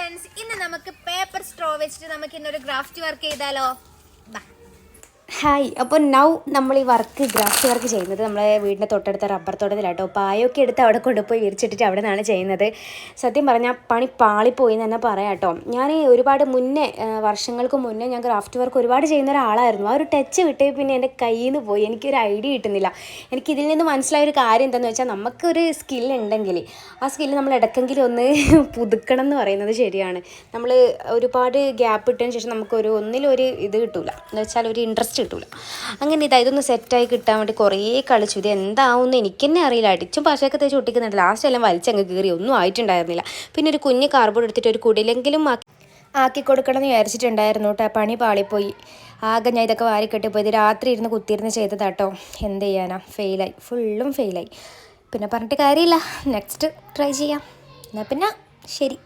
Friends, ഇന്ന് നമുക്ക് paper straw വെച്ചിട്ട് നമുക്ക് ഇന്നൊരു ഗ്രാഫ്റ്റ് വർക്ക് ചെയ്താലോ? ഹായ്. അപ്പോൾ നമ്മൾ ഈ ഗ്രാഫ്റ്റ് വർക്ക് ചെയ്യുന്നത് നമ്മളെ വീടിൻ്റെ തൊട്ടടുത്ത റബ്ബർ തോട്ടത്തിലാട്ടോ. പായൊക്കെ എടുത്ത് അവിടെ കൊണ്ടുപോയി വിരിച്ചിട്ടിട്ട് അവിടെ നിന്നാണ് ചെയ്യുന്നത്. സത്യം പറഞ്ഞാൽ പണി പാളിപ്പോയി എന്ന് തന്നെ പറയാം കേട്ടോ. ഞാൻ ഒരുപാട് വർഷങ്ങൾക്ക് മുന്നേ ഞാൻ ഗ്രാഫ്റ്റ് വർക്ക് ഒരുപാട് ചെയ്യുന്ന ഒരാളായിരുന്നു. ആ ഒരു ടച്ച് വിട്ടേ പിന്നെ എൻ്റെ കയ്യിൽ നിന്ന് പോയി. എനിക്കൊരു ഐഡിയ കിട്ടുന്നില്ല. എനിക്കിതിൽ നിന്ന് മനസ്സിലായൊരു കാര്യം എന്താണെന്ന് വെച്ചാൽ, നമുക്കൊരു സ്കില്ലുണ്ടെങ്കിൽ ആ സ്കില്ല് നമ്മൾ ഇടയ്ക്കെങ്കിലും ഒന്ന് പുതുക്കണം എന്ന് പറയുന്നത് ശരിയാണ്. നമ്മൾ ഒരുപാട് ഗ്യാപ്പ് ഇട്ടതിന് ശേഷം നമുക്കൊരു ഒന്നിലൊരു ഇത് കിട്ടില്ല എന്ന് വെച്ചാൽ ഒരു ഇൻട്രസ്റ്റ് കിട്ടില്ല. അങ്ങനെ ഇതൊന്ന് സെറ്റായി കിട്ടാൻ വേണ്ടി കുറേ കളിച്ചു. ഇത് എന്താവുമെന്ന് എനിക്ക് തന്നെ അറിയില്ല. അടിച്ചും പശയൊക്കെ തേച്ച് ഒട്ടിക്കുന്നുണ്ട്. ലാസ്റ്റ് എല്ലാം വലിച്ചങ്ങ് കീറി, ഒന്നും ആയിട്ടുണ്ടായിരുന്നില്ല. പിന്നെ ഒരു കുഞ്ഞ് കാർഡ്ബോർഡ് എടുത്തിട്ട് ഒരു കുടിലെങ്കിലും ആക്കി കൊടുക്കണം എന്ന് വിചാരിച്ചിട്ടുണ്ടായിരുന്നു കേട്ടോ. പണി പാളിപ്പോയി. ആകെ ഞാൻ ഇതൊക്കെ വാരിക്കെട്ടിപ്പോയി. ഇത് രാത്രി ഇരുന്ന് കുത്തിയിരുന്ന് ചെയ്തതാട്ടോ. എന്ത് ചെയ്യാനാ, ഫെയിലായി, ഫുള്ളും ഫെയിലായി. പിന്നെ പറഞ്ഞിട്ട് കാര്യമില്ല, നെക്സ്റ്റ് ട്രൈ ചെയ്യാം. എന്നാൽ പിന്നെ ശരി.